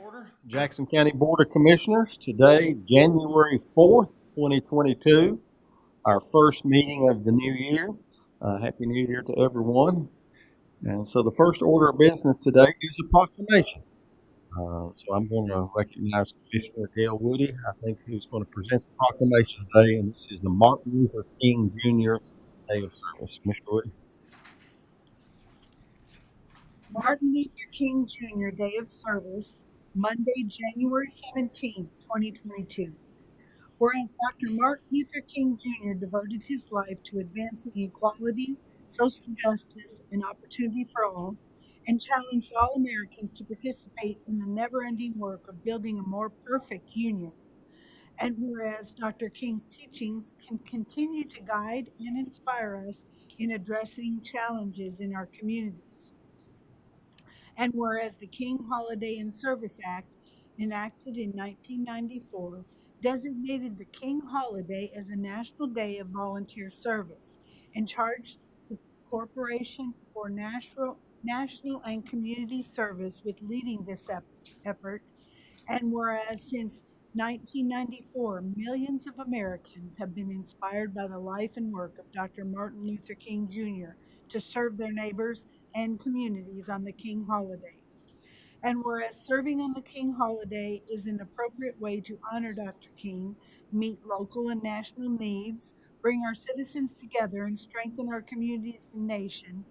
Order. Jackson County Board of Commissioners, today, January 4th, 2022, our first meeting of the new year. Happy New Year to everyone. And so the first order of business today is a proclamation. So I'm going to recognize Commissioner Gail Woody, I think, who's going to present the proclamation today, and this is the Martin Luther King Jr. Day of Service. Commissioner Woody. Martin Luther King Jr. Day of Service, Monday, January 17th, 2022. Whereas Dr. Martin Luther King Jr. devoted his life to advancing equality, social justice, and opportunity for all, and challenged all Americans to participate in the never-ending work of building a more perfect union. And whereas Dr. King's teachings can continue to guide and inspire us in addressing challenges in our communities. And whereas the King Holiday and Service Act, enacted in 1994, designated the King Holiday as a national day of volunteer service and charged the Corporation for National and Community Service with leading this effort. And whereas since 1994, millions of Americans have been inspired by the life and work of Dr. Martin Luther King Jr. to serve their neighbors and communities on the King holiday. And whereas serving on the King holiday is an appropriate way to honor Dr. King, meet local and national needs, bring our citizens together, and strengthen our communities and nation.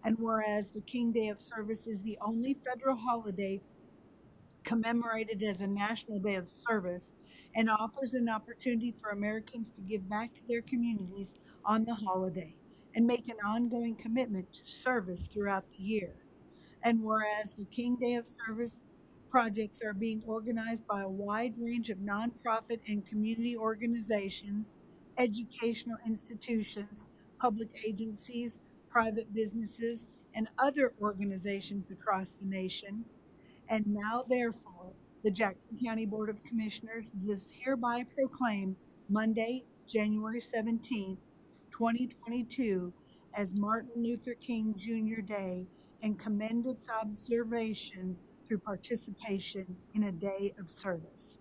And whereas the King Day of Service is the only federal holiday commemorated as a national day of service and offers an opportunity for Americans to give back to their communities on the holiday and make an ongoing commitment to service throughout the year. And whereas the King Day of Service projects are being organized by a wide range of nonprofit and community organizations, educational institutions, public agencies, private businesses, and other organizations across the nation. And now, therefore, the Jackson County Board of Commissioners does hereby proclaim Monday, January 17th, 2022, as Martin Luther King Jr. Day and commend its observation through participation in a day of service.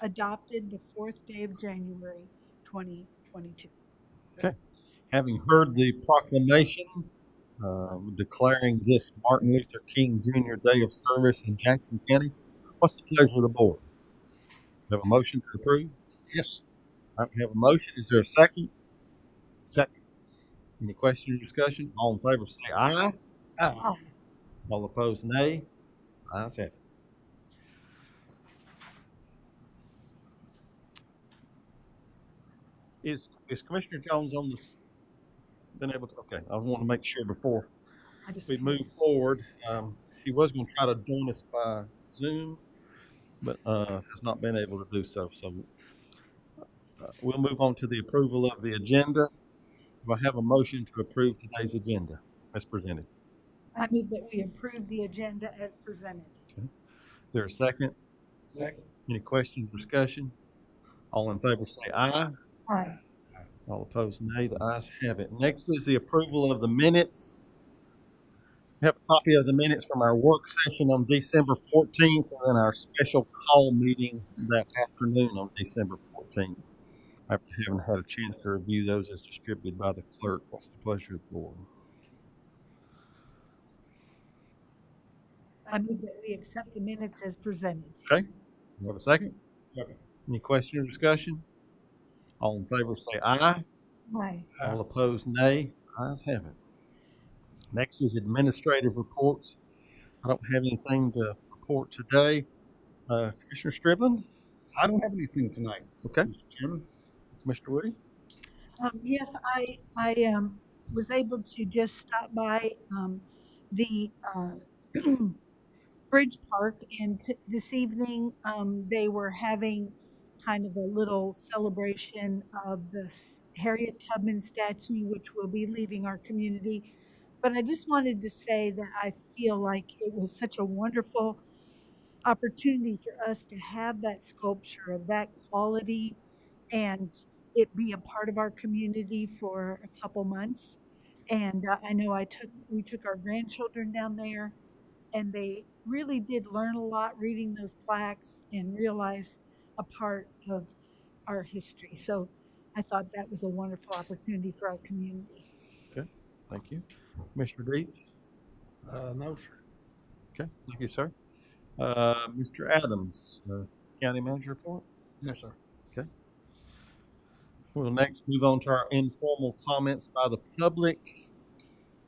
Adopted the 4th day of January, 2022. Okay. Having heard the proclamation declaring this Martin Luther King Jr. Day of Service in Jackson County, what's the pleasure of the board? We have a motion to approve? Yes. All right, we have a motion. Is there a second? Second. Any question or discussion? All in favor say aye. Aye. All opposed, nay. Ayes have it. Is Commissioner Jones on this? Been able to? Okay, I want to make sure before we move forward. He was going to try to join us by Zoom, but has not been able to do so. So we'll move on to the approval of the agenda. Do I have a motion to approve today's agenda as presented? I move that we approve the agenda as presented. Okay. Is there a second? Second. Any questions, discussion? All in favor say aye. Aye. All opposed, nay. The ayes have it. Next is the approval of the minutes. We have a copy of the minutes from our work session on December 14th and then our special call meeting that afternoon on December 14th. After having had a chance to review those as distributed by the clerk, what's the pleasure of the board? I move that we accept the minutes as presented. Okay. You have a second? Second. Any question or discussion? All in favor say aye. Aye. All opposed, nay. Ayes have it. Next is administrative reports. I don't have anything to report today. Commissioner Striblin? I don't have anything tonight. Okay. Mr. Chairman. Commissioner Woody? Yes, I was able to just stop by the Bridge Park, and this evening they were having kind of a little celebration of the Harriet Tubman statue, which will be leaving our community. But I just wanted to say that I feel like it was such a wonderful opportunity for us to have that sculpture of that quality and it be a part of our community for a couple months. And I know we took our grandchildren down there, and they really did learn a lot reading those plaques and realize a part of our history. So I thought that was a wonderful opportunity for our community. Okay, thank you. Commissioner Deeds? No, sir. Okay, thank you, sir. Mr. Adams, County Manager report? No, sir. Okay. We'll next move on to our informal comments by the public.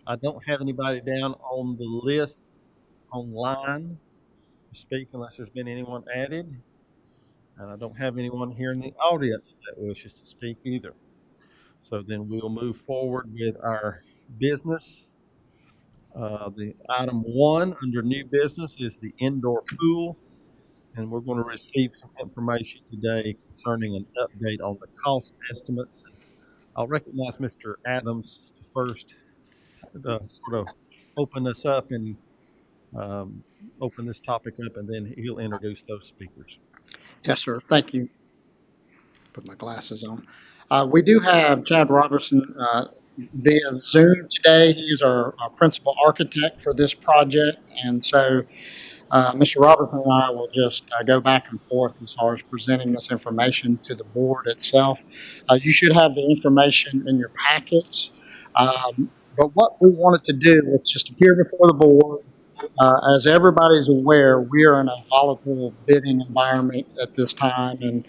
I don't have anybody down on the list online to speak unless there's been anyone added. And I don't have anyone here in the audience that wishes to speak either. So then we'll move forward with our business. The item one under new business is the indoor pool. And we're going to receive some information today concerning an update on the cost estimates. I'll recognize Mr. Adams to first sort of open this up and open this topic up, and then he'll introduce those speakers. Yes, sir. Thank you. Put my glasses on. We do have Chad Robertson via Zoom today. He's our principal architect for this project. And so Mr. Robertson and I will just go back and forth as far as presenting this information to the board itself. You should have the information in your packets. But what we wanted to do was just appear before the board. As everybody's aware, we are in a volatile bidding environment at this time,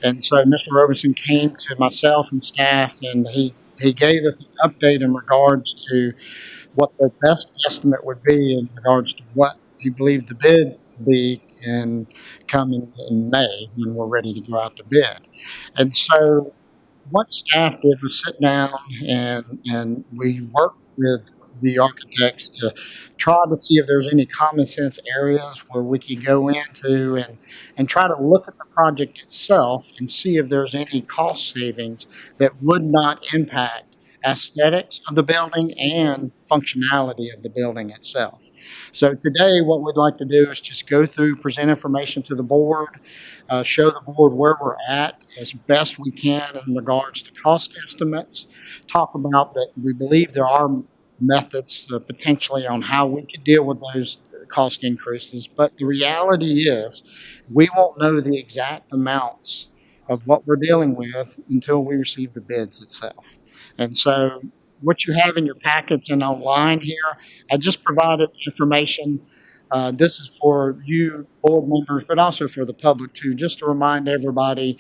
and so Mr. Robertson came to myself and staff, and he gave us an update in regards to what the best estimate would be in regards to what he believed the bid would be coming in May when we're ready to go out to bid. And so what staff did was sit down and we worked with the architects to try to see if there's any common sense areas where we could go into and try to look at the project itself and see if there's any cost savings that would not impact aesthetics of the building and functionality of the building itself. So today what we'd like to do is just go through, present information to the board, show the board where we're at as best we can in regards to cost estimates, talk about that we believe there are methods potentially on how we could deal with those cost increases. But the reality is we won't know the exact amounts of what we're dealing with until we receive the bids itself. And so what you have in your packets and online here, I just provided information. This is for you board members, but also for the public too, just to remind everybody,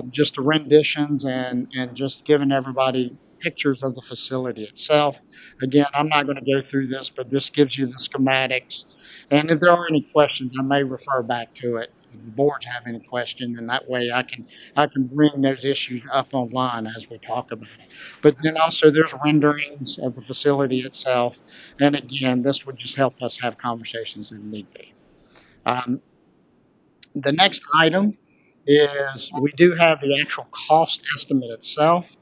just the renditions and just giving everybody pictures of the facility itself. Again, I'm not going to go through this, but this gives you the schematics. And if there are any questions, I may refer back to it. If the boards have any questions, and that way I can bring those issues up online as we talk about it. But then also there's renderings of the facility itself. And again, this would just help us have conversations if need be. The next item is we do have the actual cost estimate itself.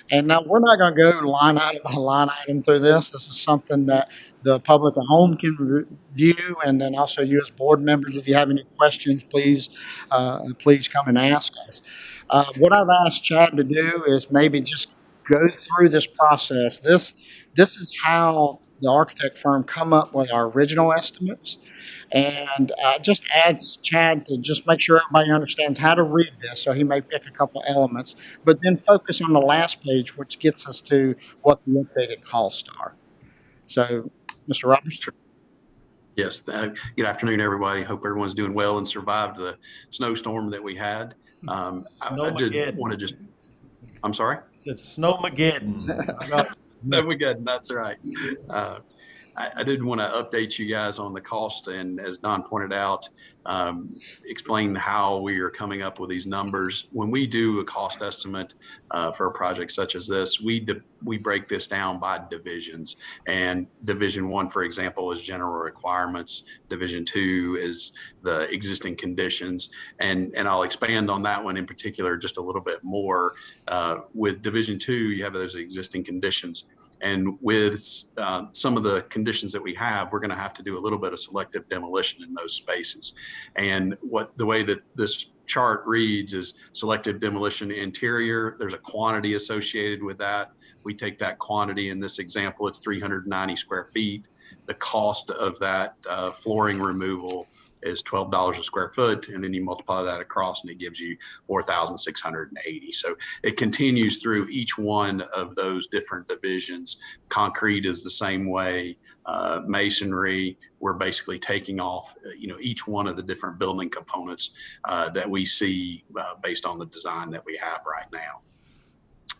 And now we're not going to go line item by line item through this. This is something that the public at home can review, and then also you as board members, if you have any questions, please come and ask us. What I've asked Chad to do is maybe just go through this process. This is how the architect firm come up with our original estimates. And just adds Chad to just make sure everybody understands how to read this. So he may pick a couple elements, but then focus on the last page, which gets us to what the updated costs are. So, Mr. Roberts. Yes. Good afternoon, everybody. Hope everyone's doing well and survived the snowstorm that we had. I did want to just, I'm sorry? It said Snowmageddon. Snowmageddon, that's right. I did want to update you guys on the cost, and as Don pointed out, explain how we are coming up with these numbers. When we do a cost estimate for a project such as this, we break this down by divisions. And Division 1, for example, is general requirements. Division 2 is the existing conditions. And I'll expand on that one in particular just a little bit more. With Division 2, you have those existing conditions. And with some of the conditions that we have, we're going to have to do a little bit of selective demolition in those spaces. And the way that this chart reads is selective demolition interior. There's a quantity associated with that. We take that quantity. In this example, it's 390 square feet. the cost of that flooring removal is $12 a square foot, and then you multiply that across and it gives you 4,680. So it continues through each one of those different divisions. Concrete is the same way. Masonry, we're basically taking off each one of the different building components that we see based on the design that we have right now.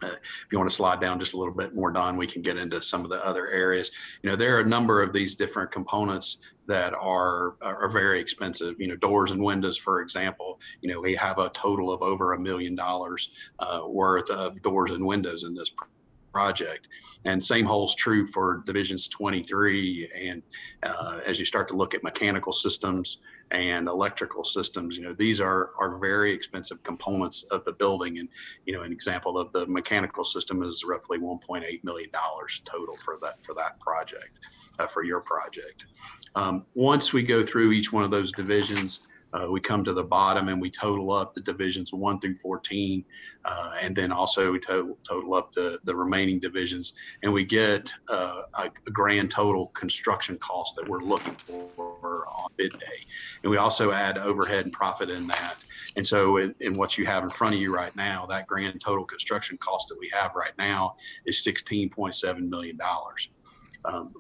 If you want to slide down just a little bit more, Don, we can get into some of the other areas. There are a number of these different components that are very expensive. Doors and windows, for example. We have a total of over $1 million worth of doors and windows in this project, and same holds true for divisions 23. And as you start to look at mechanical systems and electrical systems, these are very expensive components of the building. And an example of the mechanical system is roughly $1.8 million total for that project, for your project. Once we go through each one of those divisions, we come to the bottom and we total up the divisions 1 through 14, and then also we total up the remaining divisions, and we get a grand total construction cost that we're looking for on bid day. And we also add overhead and profit in that. And so in what you have in front of you right now, that grand total construction cost that we have right now is $16.7 million.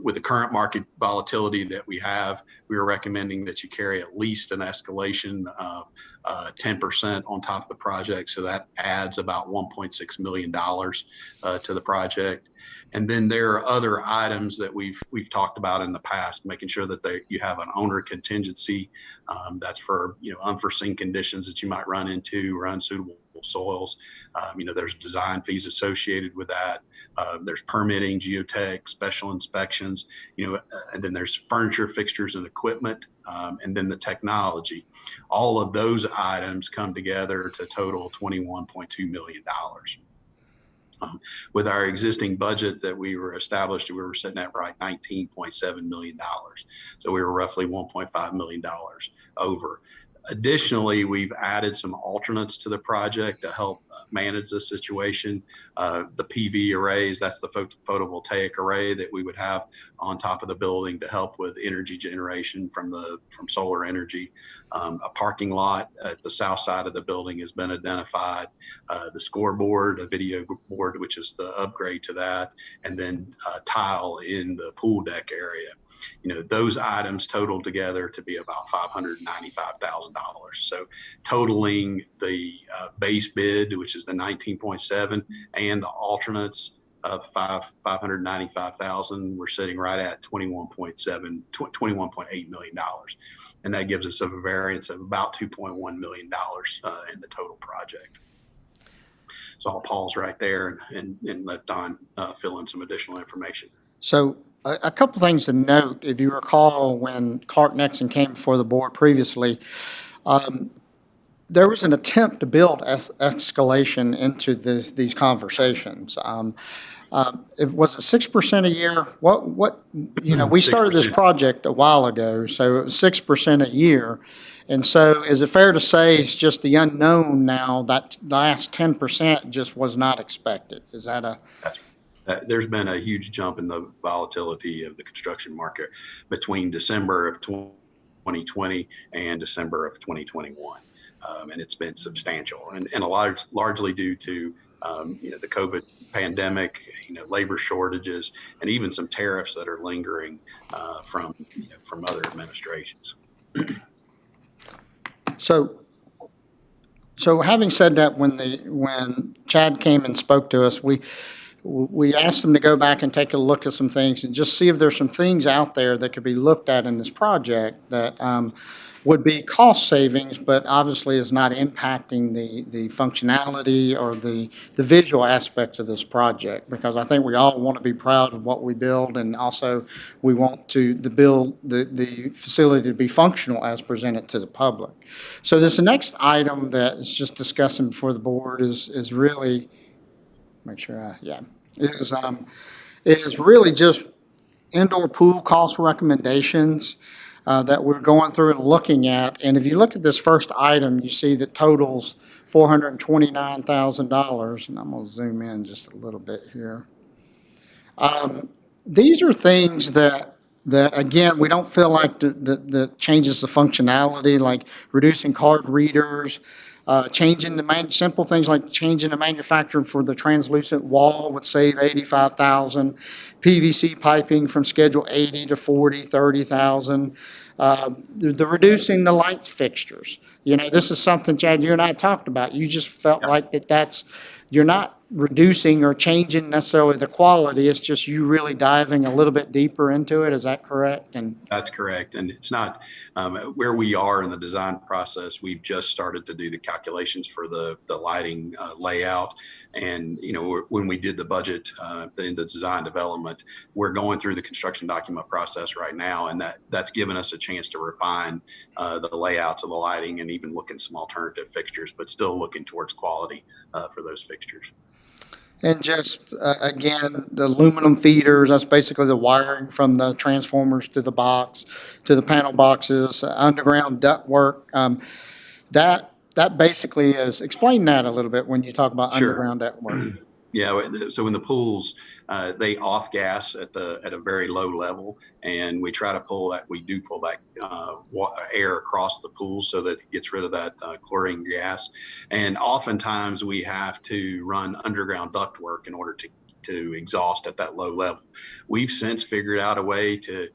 With the current market volatility that we have, we are recommending that you carry at least an escalation of 10% on top of the project. So that adds about $1.6 million to the project. And then there are other items that we've talked about in the past, making sure that you have an owner contingency. That's for unforeseen conditions that you might run into, or unsuitable soils. There's design fees associated with that. There's permitting, geotech, special inspections, and then there's furniture, fixtures, and equipment, and then the technology. All of those items come together to total $21.2 million. With our existing budget that we were established, we were sitting at right $19.7 million. So we were roughly $1.5 million over. Additionally, we've added some alternates to the project to help manage the situation. The PV arrays, that's the photovoltaic array that we would have on top of the building to help with energy generation from solar energy. A parking lot at the south side of the building has been identified. The scoreboard, a video board, which is the upgrade to that, and then tile in the pool deck area. Those items total together to be about $595,000. So totaling the base bid, which is the 19.7, and the alternates of $595,000, we're sitting right at $21.8 million. And that gives us a variance of about $2.1 million in the total project. So I'll pause right there and let Don fill in some additional information. So a couple things to note. If you recall, when Clark Nexon came before the board previously, there was an attempt to build escalation into these conversations. It was 6% a year. We started this 6%. project a while ago, so it was 6% a year. And so is it fair to say it's just the unknown now, that last 10% just was not expected? Is that a... There's been a huge jump in the volatility of the construction market between December of 2020 and December of 2021. And it's been substantial, and largely due to the COVID pandemic, labor shortages, and even some tariffs that are lingering from other administrations. So having said that, when Chad came and spoke to us, we asked him to go back and take a look at some things and just see if there's some things out there that could be looked at in this project that would be cost savings, but obviously is not impacting the functionality or the visual aspects of this project. Because I think we all want to be proud of what we build, and also we want the facility to be functional as presented to the public. So this next item that is just discussing before the board is really, is really just indoor pool cost recommendations that we're going through and looking at. And if you look at this first item, you see that totals $429,000, and I'm going to zoom in just a little bit here. These are things that that, again, we don't feel like that changes the functionality, like reducing card readers, changing simple things like changing the manufacturer for the translucent wall would save 85,000. PVC piping from Schedule 80 to 40, 30,000. The reducing the light fixtures. This is something, Chad, you and I talked about. You just felt like you're not reducing or changing necessarily the quality. It's just you really diving a little bit deeper into it. Is that correct? And that's correct. And it's not where we are in the design process. We've just started to do the calculations for the lighting layout. And, when we did the budget in the design development, we're going through the construction document process right now. And that's given us a chance to refine the layouts of the lighting and even look at some alternative fixtures, but still looking towards quality for those fixtures. And just, again, the aluminum feeders, that's basically the wiring from the transformers to the box, to the panel boxes, underground ductwork. That basically is, explain that a little bit when you talk about Sure. underground ductwork. Yeah, so in the pools, they off gas at a very low level, and we try to pull back air across the pool so that it gets rid of that chlorine gas. And oftentimes we have to run underground ductwork in order to exhaust at that low level. We've since figured out a way to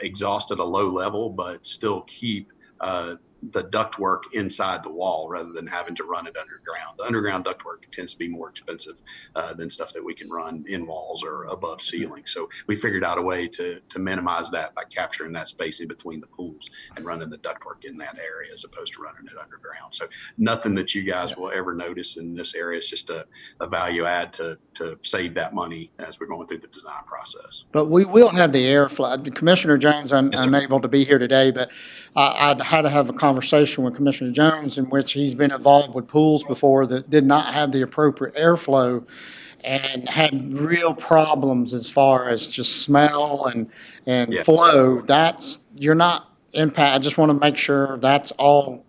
exhaust at a low level, but still keep the ductwork inside the wall rather than having to run it underground. The underground ductwork tends to be more expensive than stuff that we can run in walls or above ceiling. So we figured out a way to minimize that by capturing that space in between the pools and running the ductwork in that area as opposed to running it underground. So nothing that you guys will ever notice in this area. It's just a value add to save that money as we're going through the design process. But we will have the airflow. Commissioner Jones, Yes, sir. unable to be here today, but I had to have a conversation with Commissioner Jones in which he's been involved with pools before that did not have the appropriate airflow and had real problems as far as just smell and Yeah. flow. You're not I just want to make sure that's all,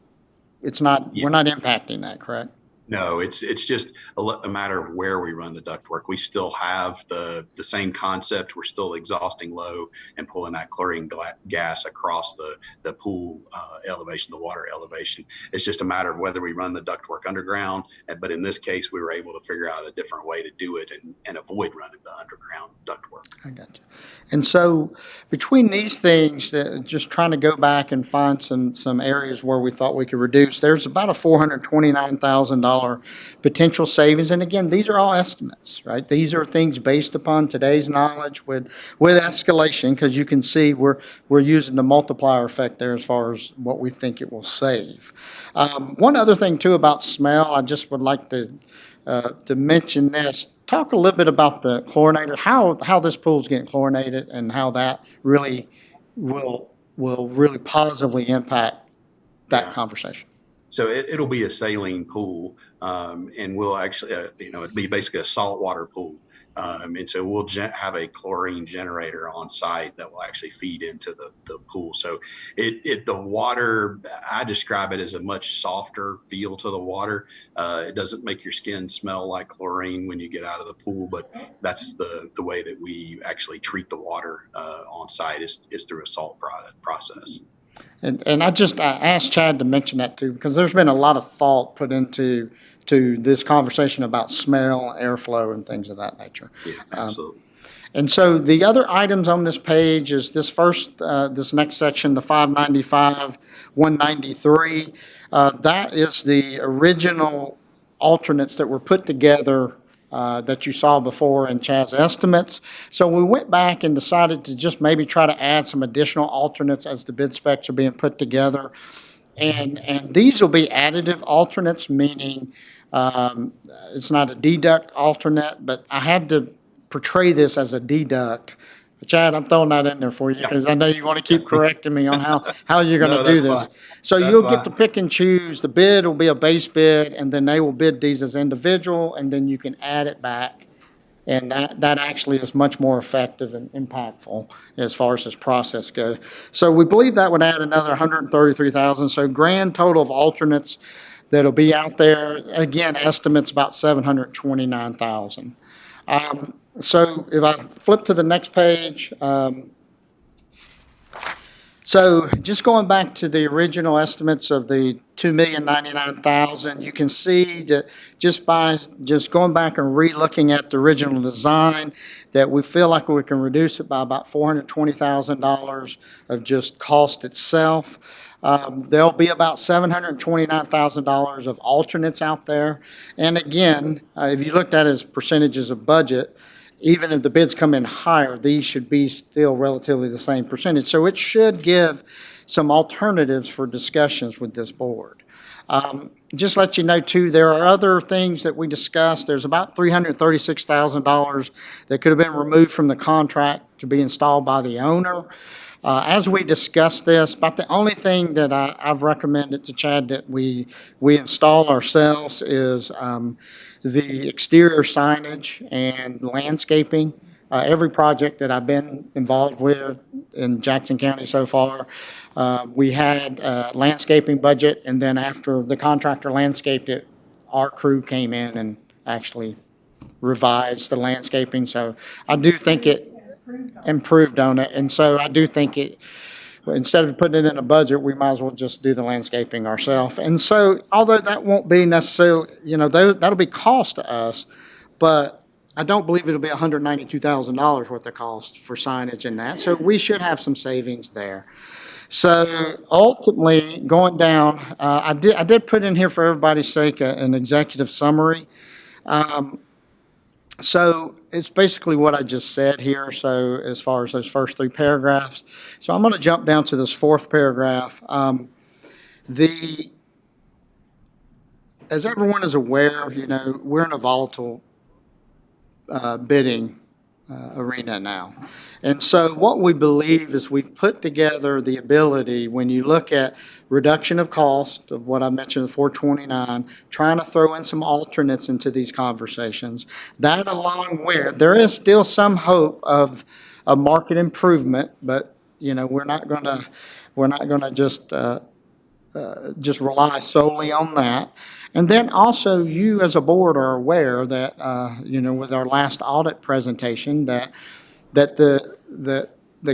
we're not impacting that, correct? No, it's just a matter of where we run the ductwork. We still have the same concept. We're still exhausting low and pulling that chlorine gas across the pool elevation, the water elevation. It's just a matter of whether we run the ductwork underground. But in this case, we were able to figure out a different way to do it and avoid running the underground ductwork. I got you. And so between these things, just trying to go back and find some areas where we thought we could reduce, there's about a $429,000 potential savings. And again, these are all estimates, right? These are things based upon today's knowledge with escalation, because you can see we're using the multiplier effect there as far as what we think it will save. One other thing too about smell, I just would like to mention this. Talk a little bit about the chlorinator, how this pool's getting chlorinated and how that really will really positively impact that conversation. So it'll be a saline pool, and we'll actually, it'll be basically a saltwater pool. And so we'll have a chlorine generator on site that will actually feed into the pool. So the water, I describe it as a much softer feel to the water. It doesn't make your skin smell like chlorine when you get out of the pool, but that's the way that we actually treat the water on site is through a salt process. And I asked Chad to mention that too, because there's been a lot of thought put into this conversation about smell, airflow, and things of that nature. Yeah, absolutely. And so the other items on this page is this next section, the 595, 193. That is the original alternates that were put together that you saw before in Chad's estimates. So we went back and decided to just maybe try to add some additional alternates as the bid specs are being put together. And these will be additive alternates, meaning it's not a deduct alternate, but I had to portray this as a deduct. Chad, I'm throwing that in there for you because I know you want to keep correcting me on how you're going to do this. Fine. So you'll get to pick and choose. The bid will be a base bid, and then they will bid these as individual, and then you can add it back. And that actually is much more effective and impactful as far as this process goes. So we believe that would add another 133,000. So grand total of alternates that'll be out there, again, estimates about 729,000. So if I flip to the next page, So just going back to the original estimates of the $2,099,000, you can see that just by just going back and re-looking at the original design, that we feel like we can reduce it by about $420,000 of just cost itself. There'll be about $729,000 of alternates out there. And again, if you looked at it as percentages of budget, even if the bids come in higher, these should be still relatively the same percentage. So it should give some alternatives for discussions with this board. Just let you know too, there are other things that we discussed. There's about $336,000 that could have been removed from the contract to be installed by the owner. As we discussed this, about the only thing that I've recommended to Chad that we install ourselves is the exterior signage and landscaping. Every project that I've been involved with in Jackson County so far, we had a landscaping budget, and then after the contractor landscaped it, our crew came in and actually revised the landscaping. So I do think it improved on it, and so I do think it, instead of putting it in a budget, we might as well just do the landscaping ourselves. And so, although that won't be necessarily, that'll be cost to us, but I don't believe it'll be $192,000 worth of cost for signage and that. So we should have some savings there. So ultimately, going down, I did put in here for everybody's sake an executive summary. So it's basically what I just said here. So as far as those first three paragraphs, so I'm going to jump down to this fourth paragraph. As everyone is aware, we're in a volatile bidding arena now. And so what we believe is we've put together the ability, when you look at reduction of cost of what I mentioned, the 429, trying to throw in some alternates into these conversations, that along with, there is still some hope of a market improvement, but we're not going to just rely solely on that. And then also, you as a board are aware that, with our last audit presentation, that the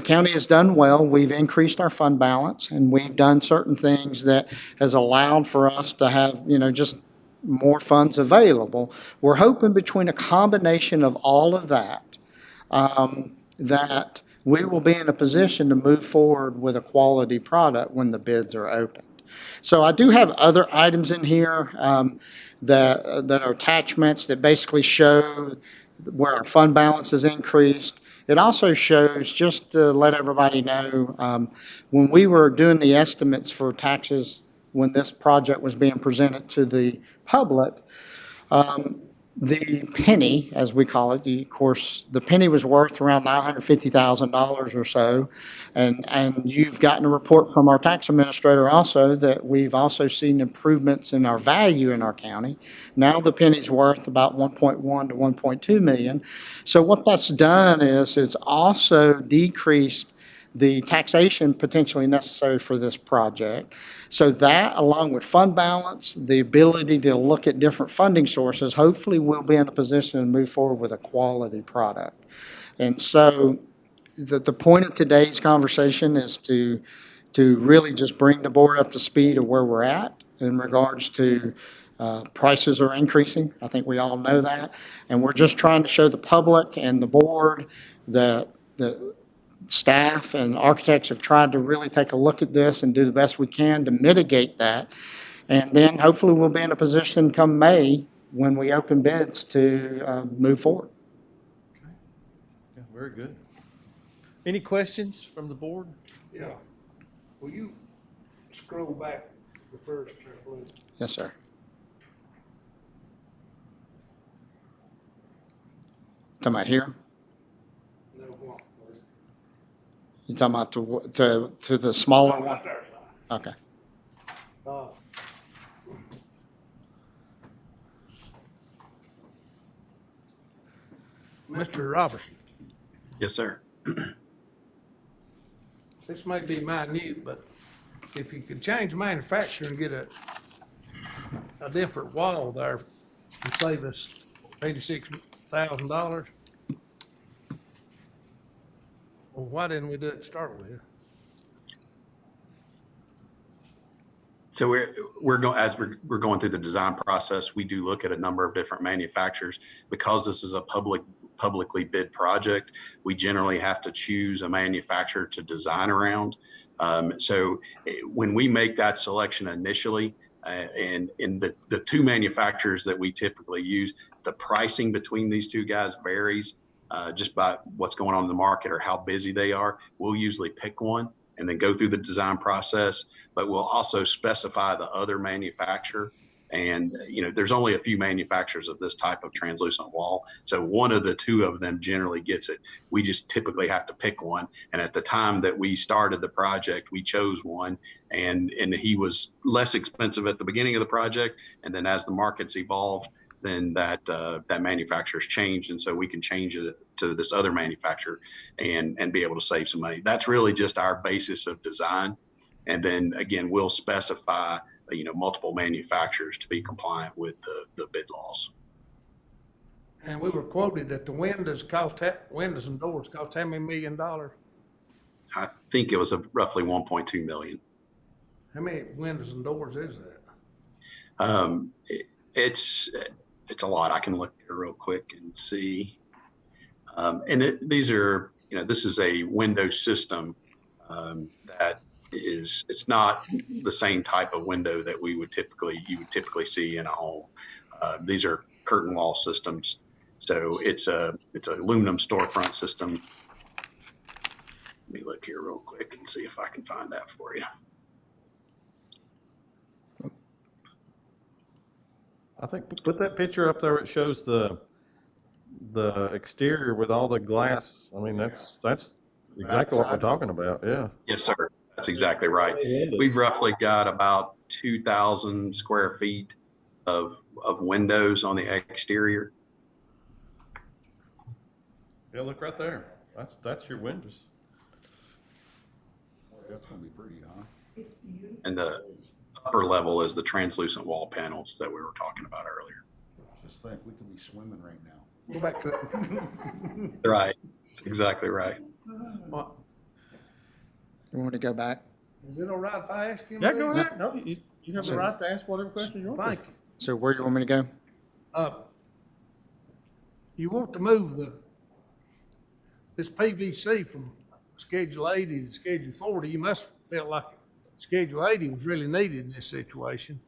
county has done well. We've increased our fund balance, and we've done certain things that has allowed for us to have, just more funds available. We're hoping between a combination of all of that, that we will be in a position to move forward with a quality product when the bids are open. So I do have other items in here that are attachments that basically show where our fund balance has increased. It also shows, just to let everybody know, when we were doing the estimates for taxes, when this project was being presented to the public, the penny, as we call it, of course, the penny was worth around $950,000 or so. And you've gotten a report from our tax administrator also that we've also seen improvements in our value in our county. Now the penny's worth about 1.1 to 1.2 million. So what that's done is it's also decreased the taxation potentially necessary for this project. So that, along with fund balance, the ability to look at different funding sources, hopefully we'll be in a position to move forward with a quality product. And so the point of today's conversation is to really just bring the board up to speed of where we're at in regards to prices are increasing. I think we all know that. And we're just trying to show the public and the board that the staff and architects have tried to really take a look at this and do the best we can to mitigate that. And then hopefully we'll be in a position come May when we open bids to move forward. Yeah, very good. Any questions from the board? Yeah. Will you scroll back to the first, please? Yes, sir. Talking about here? No, what, please? You talking about to the smaller one? Right there, fine. Okay. Mr. Robertson, Yes, sir. this may be minute, but if you could change manufacturer and get a different wall there and save us $86,000, well, why didn't we do it to start with? So we're going as we're going through the design process. We do look at a number of different manufacturers because this is a publicly bid project. We generally have to choose a manufacturer to design around. So when we make that selection initially, and in the two manufacturers that we typically use, the pricing between these two guys varies just by what's going on in the market or how busy they are. We'll usually pick one and then go through the design process, but we'll also specify the other manufacturer. And, there's only a few manufacturers of this type of translucent wall. So one of the two of them generally gets it. We just typically have to pick one. And at the time that we started the project, we chose one, and he was less expensive at the beginning of the project. And then as the markets evolved, then that manufacturer's changed, and so we can change it to this other manufacturer and be able to save some money. That's really just our basis of design, and then again we'll specify multiple manufacturers to be compliant with the bid laws. And we were quoted that the windows and doors cost how many $1 million? I think it was roughly 1.2 million. How many windows and doors is that? It's a lot. I can look here real quick and see. This is a window system that it's not the same type of window that you would typically see in a home. These are curtain wall systems. So it's an aluminum storefront system. Let me look here real quick and see if I can find that for you. I think put that picture up there. It shows the exterior with all the glass. I mean, that's exactly what we're talking about. Yeah. Yes, sir. That's exactly right. We've roughly got about 2,000 square feet of windows on the exterior. Yeah, look right there. That's your windows. That's gonna be pretty, huh? And the upper level is the translucent wall panels that we were talking about earlier. Just think, we could be swimming right now. Go back to that. Right. Exactly right. What, You want to go back? is it all right if I ask him? Yeah, go these? ahead. No, you have the right to ask whatever question you want. Thank you. So where do you want me to go? You want to move this PVC from Schedule 80 to Schedule 40. You must feel like Schedule 80 was really needed in this situation.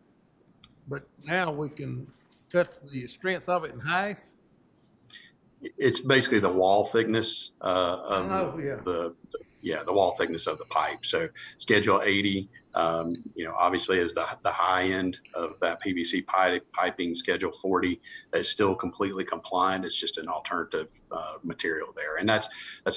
But now we can cut the strength of it in half. It's basically the wall thickness of yeah. the wall thickness of the pipe. So Schedule 80, obviously is the high end of that PVC piping. Schedule 40 is still completely compliant. It's just an alternative material there, and that's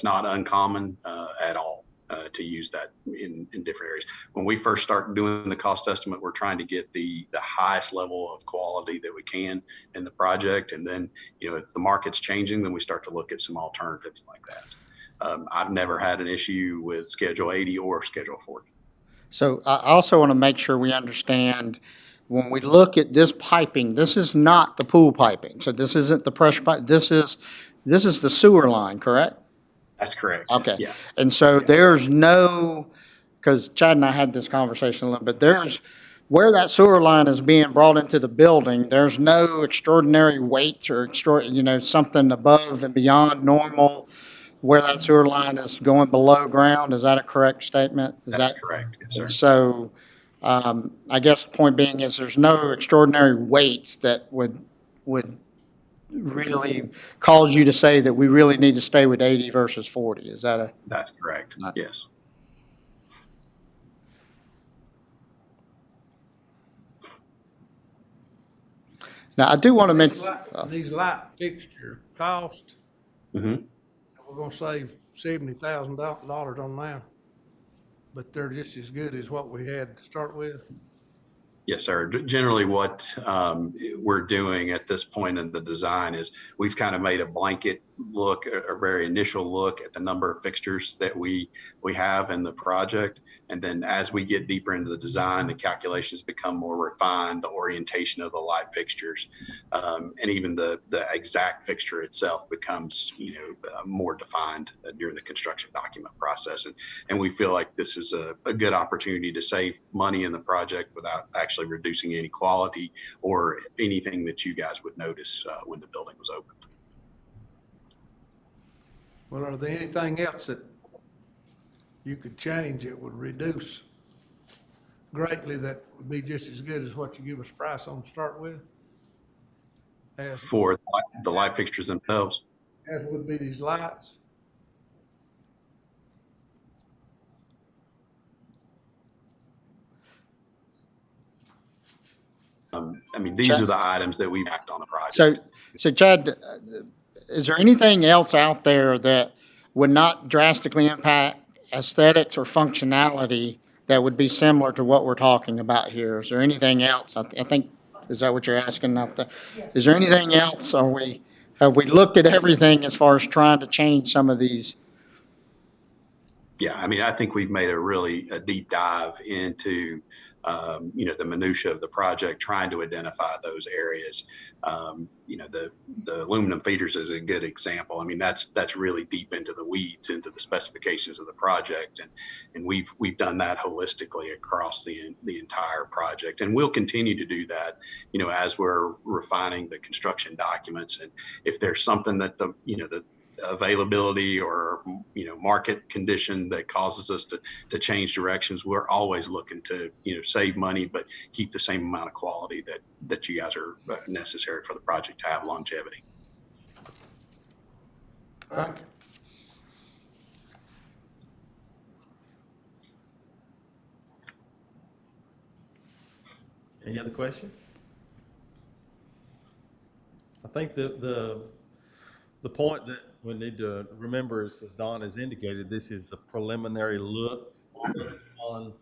not uncommon at all to use that in different areas. When we first start doing the cost estimate, we're trying to get the highest level of quality that we can in the project, and then if the market's changing, then we start to look at some alternatives like that. I've never had an issue with Schedule 80 or Schedule 40. So I also want to make sure we understand, when we look at this piping, this is not the pool piping. So this isn't the pressure pipe. This is the sewer line, correct? That's correct. Okay. Yeah. And so there's no, because Chad and I had this conversation a little bit, there's, where that sewer line is being brought into the building, there's no extraordinary weights or something above and beyond normal where that sewer line is going below ground. Is that a correct statement? That's correct. Yes, sir. So I guess the point being is there's no extraordinary weights that would really cause you to say that we really need to stay with 80 versus 40. Is that a? That's correct. Yes. Now, I do want to mention. These light fixture cost, Mm-hmm. we're gonna save $70,000 on now, but they're just as good as what we had to start with. Yes, sir. Generally, what we're doing at this point in the design is we've kind of made a blanket look, a very initial look at the number of fixtures that we have in the project. And then as we get deeper into the design, the calculations become more refined, the orientation of the light fixtures, and even the exact fixture itself becomes, more defined during the construction document process. And we feel like this is a good opportunity to save money in the project without actually reducing any quality or anything that you guys would notice when the building was opened. Well, are there anything else that you could change that would reduce greatly that would be just as good as what you give us price on to start with? For the light fixtures themselves? As would be these lights? These are the items that we've acted on the project. So Chad, is there anything else out there that would not drastically impact aesthetics or functionality that would be similar to what we're talking about here? Is there anything else? I think, is that what you're asking out there? Is there anything else? Have we looked at everything as far as trying to change some of these? Yeah, I think we've made a deep dive into, the minutia of the project, trying to identify those areas. The aluminum feeders is a good example. That's really deep into the weeds, into the specifications of the project, and we've done that holistically across the entire project, and we'll continue to do that, as we're refining the construction documents. And if there's something that the availability or market condition that causes us to change directions, we're always looking to save money but keep the same amount of quality that you guys are necessary for the project to have longevity. Thank you. Any other questions? I think the point that we need to remember is, as Don has indicated, this is a preliminary look on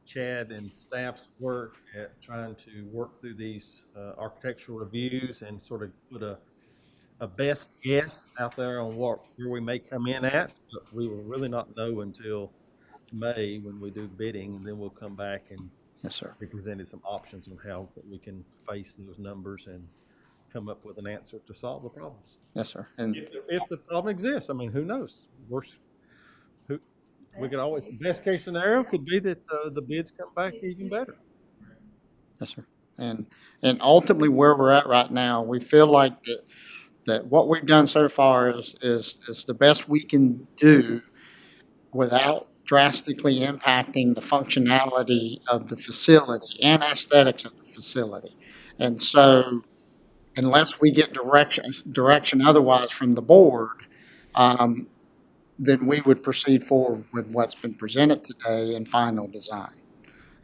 Chad and staff's work at trying to work through these architectural reviews and sort of put a best guess out there on where we may come in at, but we will really not know until May when we do the bidding, and then we'll come back and Yes, sir. be presented some options on how that we can face those numbers and come up with an answer to solve the problems. Yes, sir. And If the problem exists, who knows? We could always, best case scenario could be that the bids come back even better. yes, sir. And ultimately, where we're at right now, we feel like that what we've done so far is the best we can do without drastically impacting the functionality of the facility and aesthetics of the facility. And so, unless we get direction otherwise from the board, then we would proceed forward with what's been presented today in final design.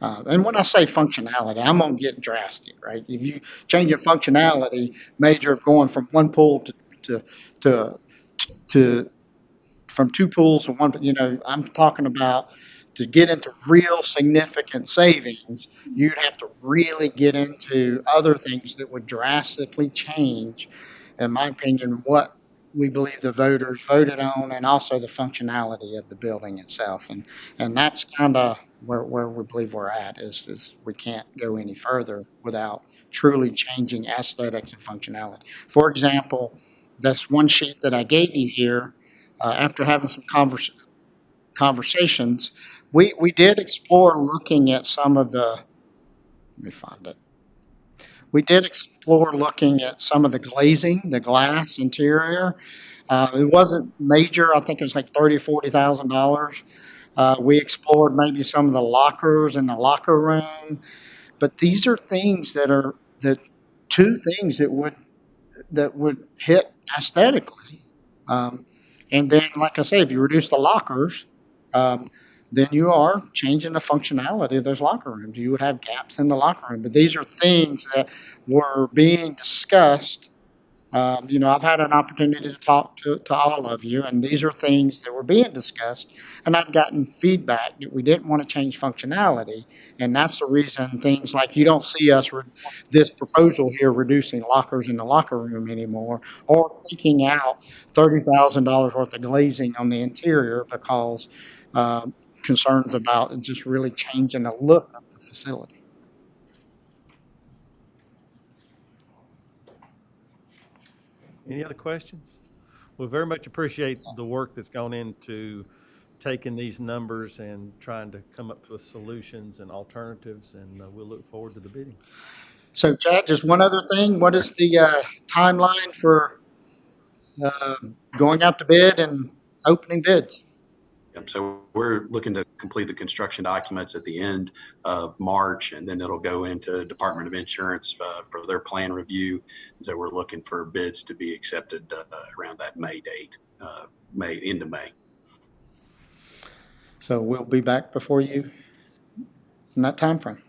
And when I say functionality, I'm going to get drastic, right? If you change your functionality, major of going from one pool to from two pools to one, I'm talking about to get into real significant savings, you'd have to really get into other things that would drastically change, in my opinion, what we believe the voters voted on and also the functionality of the building itself. And that's kind of where we believe we're at is we can't go any further without truly changing aesthetics and functionality. For example, this one sheet that I gave you here, after having some conversations, we did explore looking at some of the, let me find it. We did explore looking at some of the glazing, the glass interior. It wasn't major. I think it was like $30,000, $40,000. We explored maybe some of the lockers in the locker room, but these are things that are the two things that would hit aesthetically. And then, like I say, if you reduce the lockers, then you are changing the functionality of those locker rooms. You would have gaps in the locker room. But these are things that were being discussed I've had an opportunity to talk to all of you, and these are things that were being discussed, and I've gotten feedback that we didn't want to change functionality, and that's the reason things like you don't see us, this proposal here, reducing lockers in the locker room anymore, or taking out $30,000 worth of glazing on the interior because concerns about just really changing the look of the facility. Any other questions? We very much appreciate the work that's gone into taking these numbers and trying to come up with solutions and alternatives, and we'll look forward to the bidding. So, Chad, just one other thing. What is the timeline for going out to bid and opening bids? So we're looking to complete the construction documents at the end of March, and then it'll go into Department of Insurance for their plan review. So we're looking for bids to be accepted around that May date, into May. So we'll be back before you in that time frame.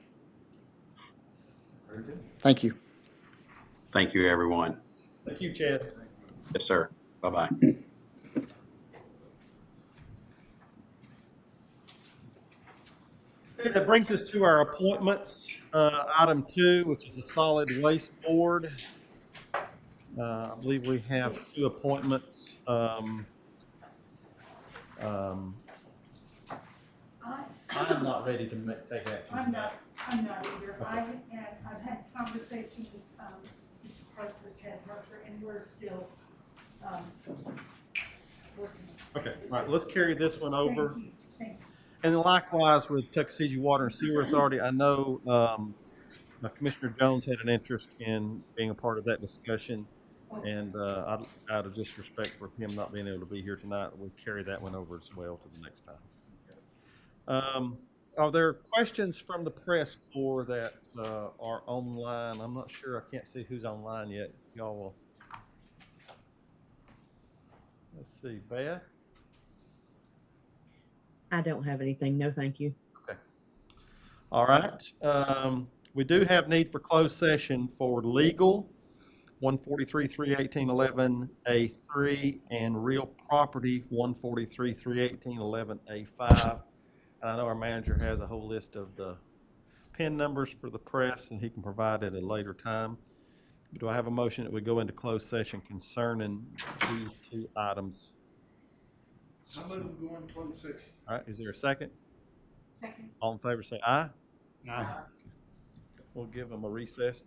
Very good. Thank you. Thank you, everyone. Thank you, Chad. Yes, sir. Bye-bye. Okay, that brings us to our appointments. Item 2, which is a solid waste board. I believe we have 2 appointments. I'm not ready to take action. I'm not either. Okay. I've had conversations with Mr. Parker, Chad Parker, and we're still working. Okay, all right, let's carry this one over. Thank you. Thank you. And then likewise with Tuckasegee Water and Sewer Authority, I know Commissioner Jones had an interest in being a part of that discussion. And out of just respect for him not being able to be here tonight, we'll carry that one over as well to the next time. Are there questions from the press corps that are online? I'm not sure. I can't see who's online yet. Y'all will. Let's see, Beth. I don't have anything. No, thank you. Okay. All right. We do have need for closed session for legal, 143-318-11A3, and real property, 143-318-11A5. I know our manager has a whole list of the PIN numbers for the press, and he can provide it at a later time. Do I have a motion that we go into closed session concerning these 2 items? I move we go into closed session. All right, is there a second? Second. All in favor say aye. Aye. We'll give them a recess.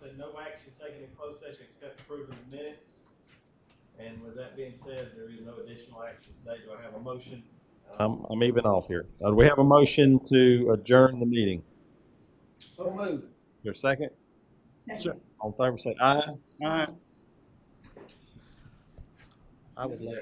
said, no action taken in closed session except approving the minutes. And with that being said, there is no additional action today. Do I have a motion? I'm even off here. Do we have a motion to adjourn the meeting? So moved. Your second? Second. All in favor, say aye. All right. I would like